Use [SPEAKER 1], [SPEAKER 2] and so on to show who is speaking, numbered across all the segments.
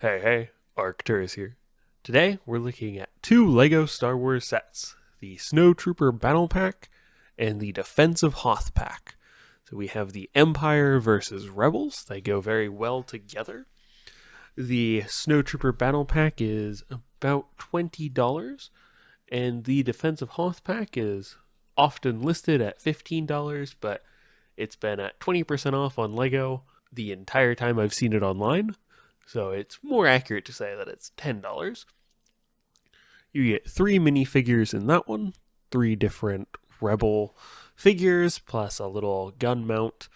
[SPEAKER 1] Hey, Arcturus here. Today we're looking at two LEGO Star Wars sets, the Snowtrooper Battlepack and the Defense of Hoth pack. So we have the Empire versus Rebels. They go very well together. The Snowtrooper Battlepack is about $20, and the Defense of Hoth pack is often listed at $15, but it's been at 20% off on LEGO the entire time I've seen it online. So it's more accurate to say that it's $10. You get 3 minifigures in that one, 3 different Rebel figures, plus a little gun mount.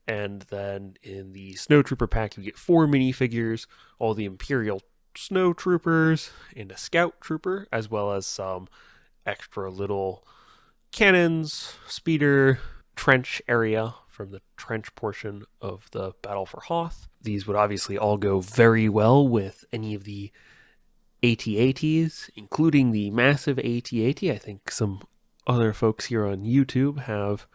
[SPEAKER 1] And then in the Snowtrooper pack, you get 4 minifigures, all the Imperial Snowtroopers, and a Scout Trooper, as well as some extra little cannons, speeder, trench area from the trench portion of the Battle for Hoth. These would obviously all go very well with any of the AT-ATs, including the massive AT-AT. I think some other folks here on YouTube have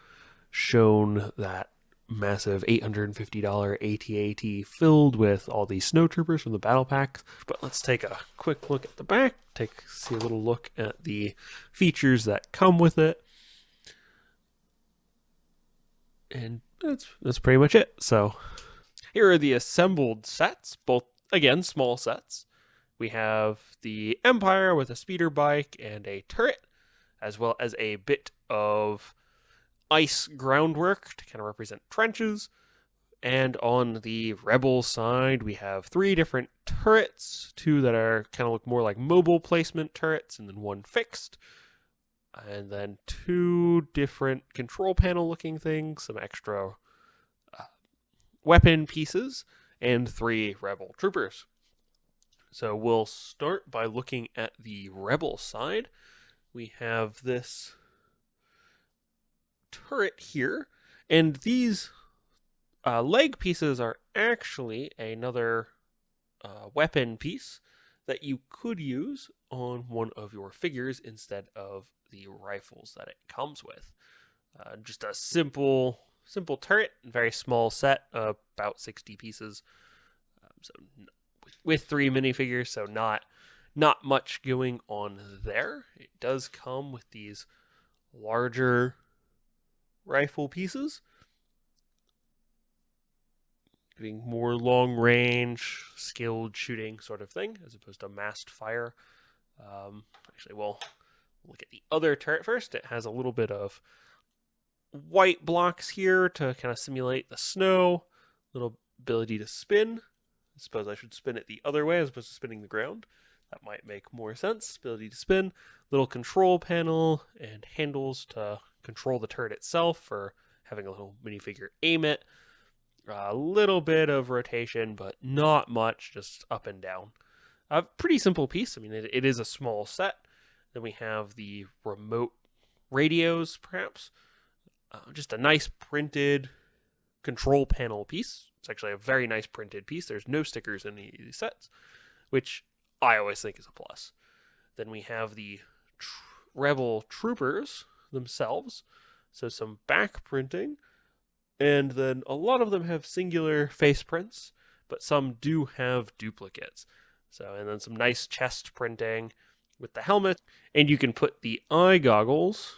[SPEAKER 1] shown that massive $850 AT-AT filled with all these snowtroopers from the battle pack. But let's take a quick look at the back, see a little look at the features that come with it. And that's pretty much it. So here are the assembled sets, both, again, small sets. We have the Empire with a speeder bike and a turret, as well as a bit of ice groundwork to kind of represent trenches. And on the Rebel side, we have 3 different turrets, 2 that are kind of look more like mobile placement turrets, and then 1 fixed. And then 2 different control panel looking things, some extra weapon pieces, and 3 Rebel troopers. So we'll start by looking at the Rebel side. We have this turret here, and these leg pieces are actually another weapon piece that you could use on one of your figures instead of the rifles that it comes with. Just a simple turret, very small set, about 60 pieces. So with 3 minifigures, so not much going on there. It does come with these larger rifle pieces, giving more long range, skilled shooting sort of thing, as opposed to massed fire. Actually, we'll look at the other turret first. It has a little bit of white blocks here to kind of simulate the snow, little ability to spin. I suppose I should spin it the other way as opposed to spinning the ground. That might make more sense. Ability to spin, little control panel, and handles to control the turret itself for having a little minifigure aim it. A little bit of rotation, but not much, just up and down. A pretty simple piece. I mean, it is a small set. Then we have the remote radios, perhaps. Just a nice printed control panel piece. It's actually a very nice printed piece. There's no stickers in any of these sets, which I always think is a plus. Then we have the Rebel troopers themselves. So some back printing. And then a lot of them have singular face prints, but some do have duplicates. So, and then some nice chest printing with the helmet. And you can put the eye goggles,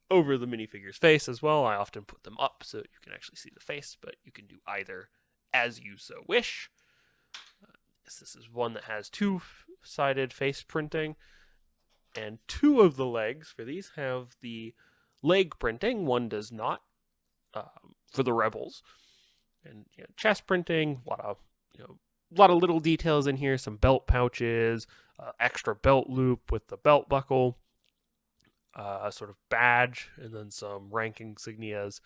[SPEAKER 1] over the minifigure's face as well. I often put them up so you can actually see the face, but you can do either as you so wish. This is one that has 2-sided face printing, and 2 of the legs for these have the leg printing. One does not, for the Rebels. And chest printing, a lot of little details in here. Some belt pouches, extra belt loop with the belt buckle, sort of badge, and then some rank insignias,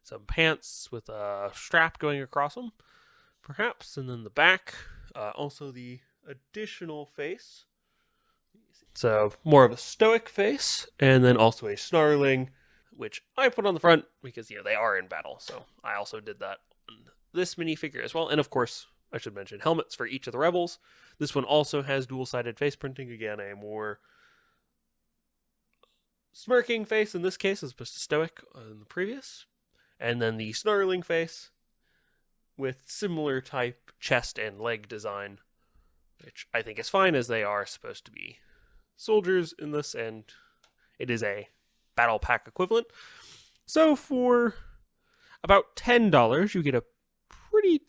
[SPEAKER 1] some pants with a strap going across them, perhaps, and then the back, also the additional face. So more of a stoic face, and then also a snarling, which I put on the front because they are in battle. So I also did that on this minifigure as well. And of course, I should mention helmets for each of the Rebels. This one also has dual-sided face printing. Again, a more smirking face in this case as opposed to stoic in the previous. And then the snarling face with similar type chest and leg design, which I think is fine, as they are supposed to be soldiers in this, and it is a battle pack equivalent. So for about $10, you get a pretty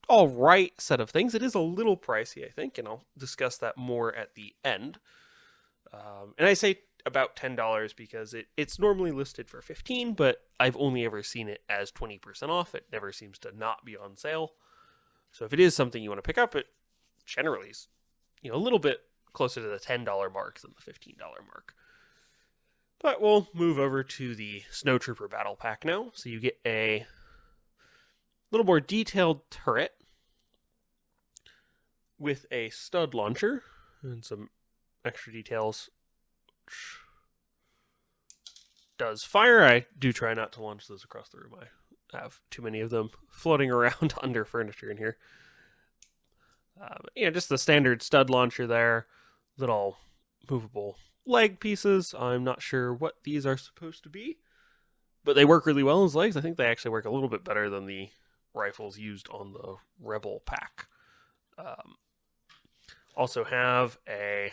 [SPEAKER 1] alright set of things. It is a little pricey, I think, and I'll discuss that more at the end. And I say about $10 because it's normally listed for $15, but I've only ever seen it as 20% off. It never seems to not be on sale. So if it is something you want to pick up, it generally is, a little bit closer to the $10 mark than the $15 mark. But we'll move over to the Snowtrooper Battlepack now. So you get a little more detailed turret with a stud launcher and some extra details. Which does fire. I do try not to launch those across the room. I have too many of them floating around under furniture in here. Just the standard stud launcher there. Little movable leg pieces. I'm not sure what these are supposed to be, but they work really well as legs. I think they actually work a little bit better than the rifles used on the Rebel pack. Also have a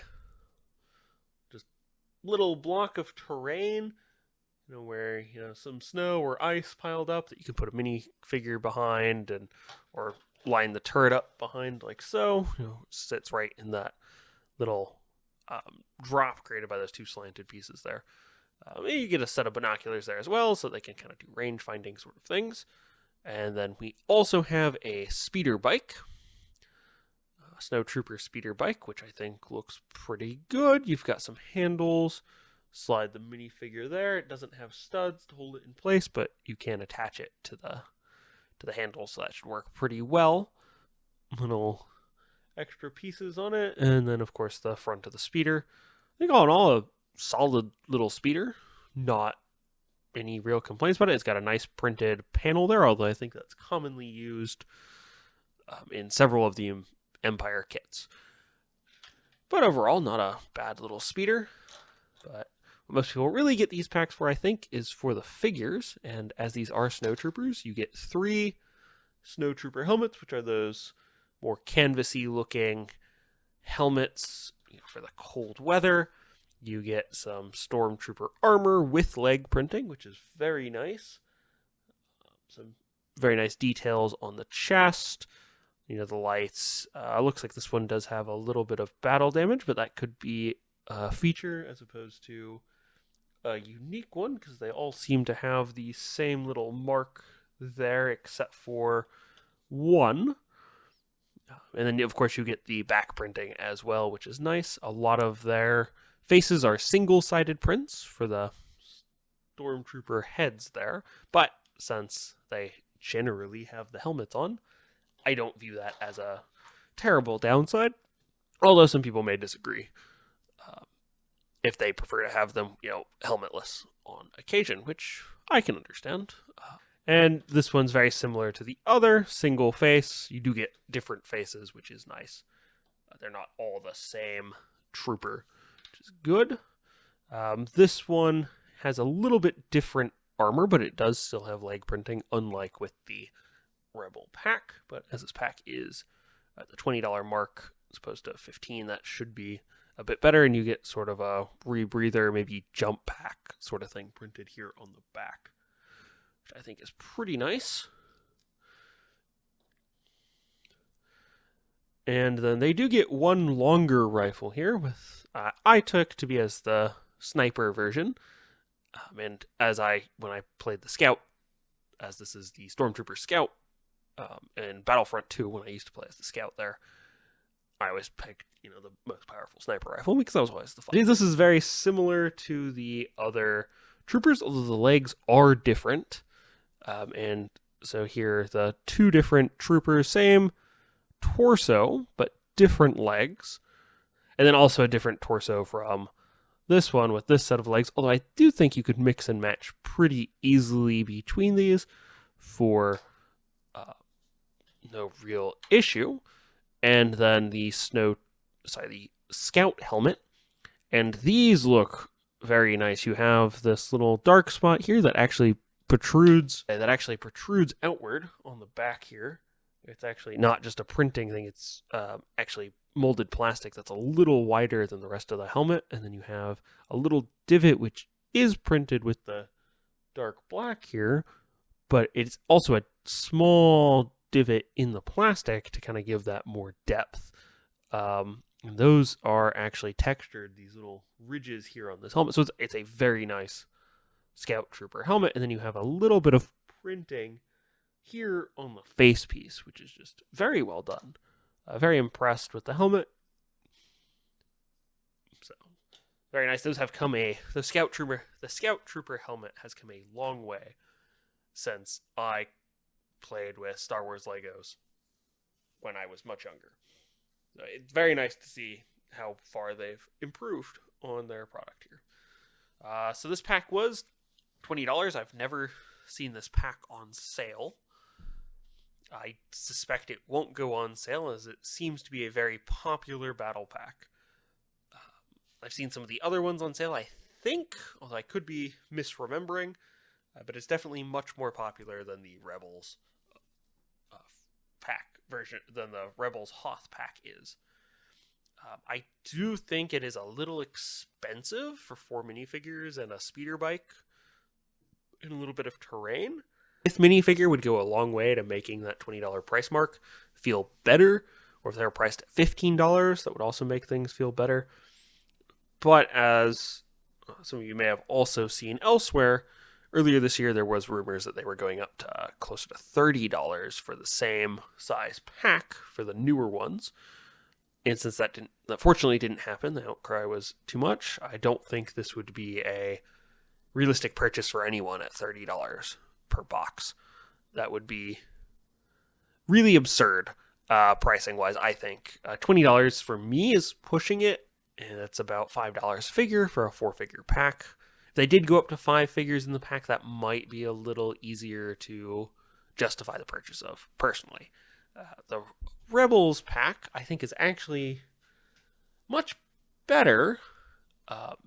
[SPEAKER 1] just little block of terrain, where some snow or ice piled up that you can put a minifigure behind, or line the turret up behind like so. Sits right in that little drop created by those two slanted pieces there. You get a set of binoculars there as well, so they can kind of do range finding sort of things. And then we also have a speeder bike, a Snowtrooper speeder bike, which I think looks pretty good. You've got some handles, slide the minifigure there. It doesn't have studs to hold it in place, but you can attach it to the handle, so that should work pretty well. Little extra pieces on it, and then of course the front of the speeder. I think all in all, a solid little speeder. Not any real complaints about it. It's got a nice printed panel there, although I think that's commonly used in several of the Empire kits. But overall, not a bad little speeder. But what most people really get these packs for, I think, is for the figures. And as these are Snowtroopers, you get 3 Snowtrooper helmets, which are those more canvasy looking helmets for the cold weather. You get some Stormtrooper armor with leg printing, which is very nice. Some very nice details on the chest. The lights. Looks like this one does have a little bit of battle damage, but that could be a feature as opposed to a unique one, because they all seem to have the same little mark there, except for one. And then, of course, you get the back printing as well, which is nice. A lot of their faces are single-sided prints for the Stormtrooper heads there. But since they generally have the helmets on, I don't view that as a terrible downside. Although some people may disagree if they prefer to have them, helmetless on occasion, which I can understand. And this one's very similar to the other single face. You do get different faces, which is nice. They're not all the same trooper, which is good. This one has a little bit different armor, but it does still have leg printing, unlike with the Rebel pack. But as this pack is at the $20 mark, as opposed to $15, that should be a bit better, and you get sort of a rebreather, maybe jump pack sort of thing printed here on the back, which I think is pretty nice. And then they do get one longer rifle here, with I took to be as the sniper version, and when I played the Scout, as this is the Stormtrooper Scout, in Battlefront 2, when I used to play as the Scout there, I always picked, the most powerful sniper rifle, because that was always the fun. This is very similar to the other troopers, although the legs are different. And so here, the 2 different troopers, same torso, but different legs. And then also a different torso from this one with this set of legs. Although I do think you could mix and match pretty easily between these for no real issue. And then the Scout helmet. And these look very nice. You have this little dark spot here that actually protrudes, that actually protrudes outward on the back here. It's actually not just a printing thing, it's actually molded plastic that's a little wider than the rest of the helmet, and then you have a little divot which is printed with the dark black here, but it's also a small divot in the plastic to kind of give that more depth. And those are actually textured, these little ridges here on this helmet. So it's a very nice Scout Trooper helmet. And then you have a little bit of printing here on the face piece, which is just very well done. Very impressed with the helmet. So very nice. Those have come the Scout Trooper helmet has come a long way since I played with Star Wars Legos when I was much younger. So it's very nice to see how far they've improved on their product here. So this pack was $20. I've never seen this pack on sale. I suspect it won't go on sale as it seems to be a very popular battle pack. I've seen some of the other ones on sale, I think, although I could be misremembering, but it's definitely much more popular than the Rebels pack version, than the Rebels Hoth pack is. I do think it is a little expensive for 4 minifigures and a speeder bike and a little bit of terrain. This minifigure would go a long way to making that $20 price mark feel better, or if they were priced at $15, that would also make things feel better. But as some of you may have also seen elsewhere, earlier this year there was rumors that they were going up to closer to $30 for the same size pack for the newer ones. And since that fortunately didn't happen, the outcry was too much, I don't think this would be a realistic purchase for anyone at $30 per box. That would be really absurd pricing wise, I think. $20 for me is pushing it, and that's about $5 a figure for a 4-figure pack. If they did go up to 5 figures in the pack, that might be a little easier to justify the purchase of, personally. The Rebels pack, I think, is actually much better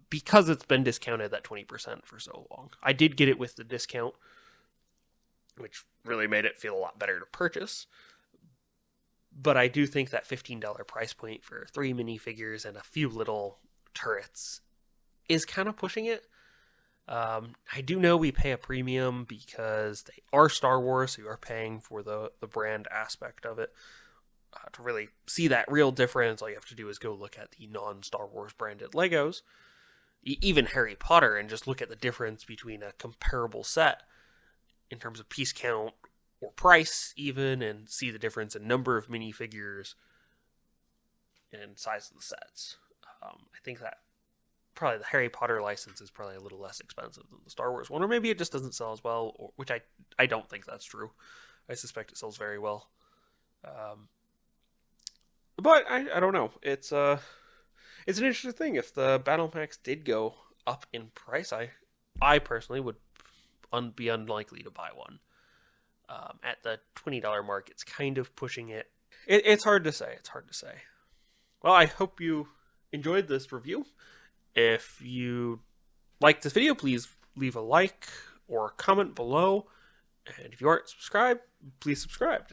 [SPEAKER 1] because it's been discounted at 20% for so long. I did get it with the discount, which really made it feel a lot better to purchase. But I do think that $15 price point for 3 minifigures and a few little turrets is kind of pushing it. I do know we pay a premium because they are Star Wars, so you are paying for the brand aspect of it. To really see that real difference, all you have to do is go look at the non-Star Wars branded Legos, even Harry Potter, and just look at the difference between a comparable set in terms of piece count or price even, and see the difference in number of minifigures and size of the sets. I think that probably the Harry Potter license is probably a little less expensive than the Star Wars one, or maybe it just doesn't sell as well, which I don't think that's true. I suspect it sells very well. But I don't know. It's an interesting thing. If the battle packs did go up in price, I personally would be unlikely to buy one. At the $20 mark, it's kind of pushing it. It's hard to say. It's hard to say. Well, I hope you enjoyed this review. If you liked this video, please leave a like or a comment below. And if you aren't subscribed, please subscribe.